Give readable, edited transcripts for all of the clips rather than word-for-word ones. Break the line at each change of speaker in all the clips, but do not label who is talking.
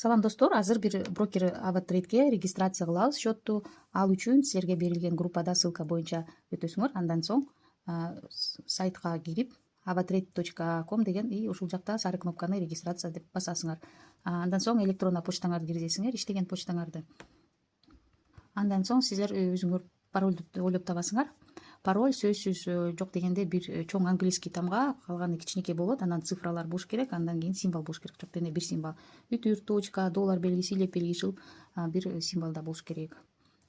Салам достор, азыр бир брокер AvaTrade'ге регистрация кылабыз счетту. Ал үчүн силерге берилген группада ссылка боюнча өтөсүңөр. Андан соң сайтка кирип avatrade.com деген и ушул жакта сары кнопканы регистрация деп басасыңар. Андан соң электрондук почтаңарды киргизесиңер, иштеген почтаңарды. Андан соң силер өзүңөр паролду ойлоп табасыңар. Пароль сөзсүз жок дегенде бир чоң английский тамга, калганы кичинекей болот. Андан цифралар болуш керек, андан кийин символ болуш керек. Жок дегенде бир символ. Үтүр, точка, доллар белгиси, илеп белгиси бир символда болуш керек.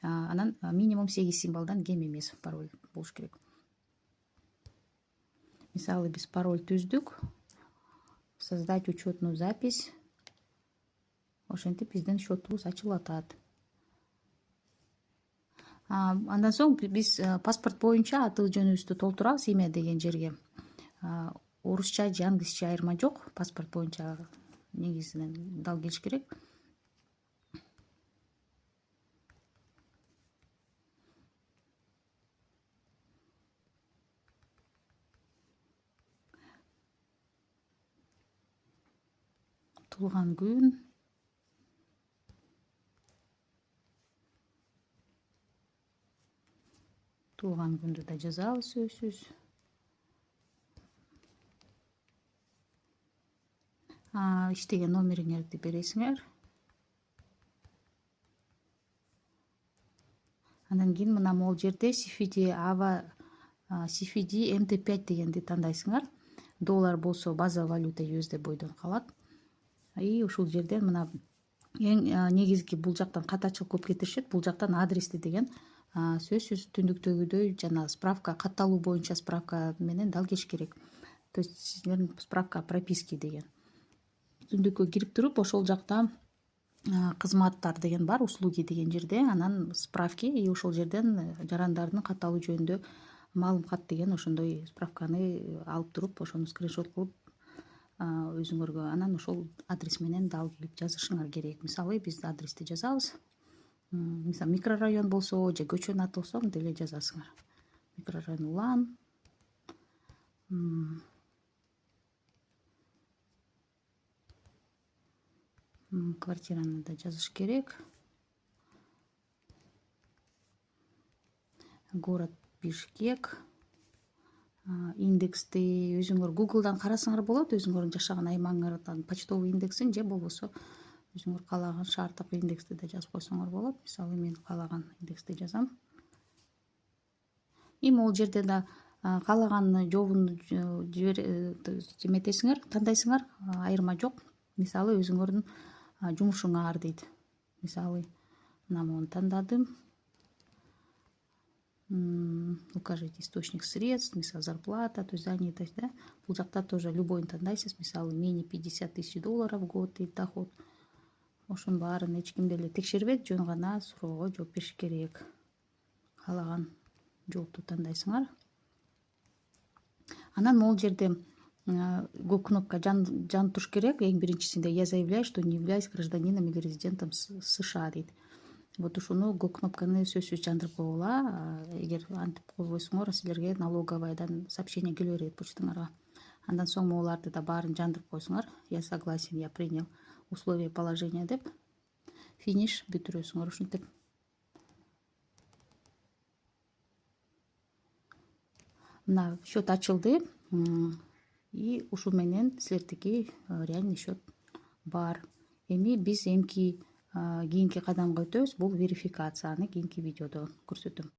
Анан минимум 8 символдон кем эмес пароль болуш керек. Мисалы биз пароль түздүк. Создать учетную запись. Ошентип биздин счетубуз ачылып атат. Андан соң биз паспорт боюнча аты жөнүбүздү толтурабыз, имя деген жерге. Орусча же англисче айырма жок, паспорт боюнча негизинен дал келиш керек. Туулган күн, туулган күндү да жазабыз сөзсүз. Иштеген номериңерди бересиңер. Андан кийин мына могул жерде CFD MT5 дегенди тандайсыңар. Доллар болсо база валюта USD бойдон калат. И ушул жерден мына эң негизги бул жактан катачыл көп кетиришет. Бул жактан адрести деген сөзсүз түндүктөгүдөй жана справка, катталуу боюнча справка менен дал келиш керек. То есть сиздердин справка о прописке деген. Түндүккө кирип туруп ошол жакта кызматтар деген бар, услуги деген жерде, анан справки, и ошол жерден жарандардын катталуу жөнүндө маалымат деген ошондой справканы алып туруп, ошону скриншот кылып өзүңөргө анан ошол адрес менен дал келип жазышыңар керек. Мисалы биз адрести жазабыз. Мисалы микрорайон болсо же көчөнүн аты болсо деле жазасыңар. Микрорайон Улан. Квартираны да жазыш керек. Город Бишкек. Индексти өзүңөр Google'дан карасаңар болот, өзүңөрдүн жашаган аймагыңардан почтовый индексин же болбосо өзүңөр каалаган шаардык индексти да жазып койсоңор болот. Мисалы мен каалаган индексти жазам. И могул жерде да каалаган жообун эметесиңер, тандайсыңар, айырма жок. Мисалы өзүңөрдүн жумушуңар дейт. Мисалы мына муну тандадым. Укажите источник средств, мисалы зарплата, то есть занятость, да. Бул жакта тоже любойн тандайсыз. Мисалы менее 50 тысяч долларов в год дейт доход. Ошонун баарын эч ким деле текшербейт, жөн гана суроого жооп бериш керек. Каалаган жоопту тандайсыңар. Анан могул жерде көк кнопка жан туруш керек. Эң биринчисинде я заявляю, что не являюсь гражданином или резидентом США дейт. Вот ушуну көк кнопканы сөзсүз жандырып койгула. Эгер антип койбойсуңар, силерге налоговаядан сообщение келе берет почтаңарга. Андан соң могуларды да баарын жандырып койсуңар. Я согласен, я принял условия положения деп. Финиш бүтүрөсүңөр ушинтип. Мына счет ачылды. И ушул менен силердики реальный счет бар. Эми биз кийинки кадамга өтөбүз. Бул верификация. Аны кийинки видеодо көрсөтөм.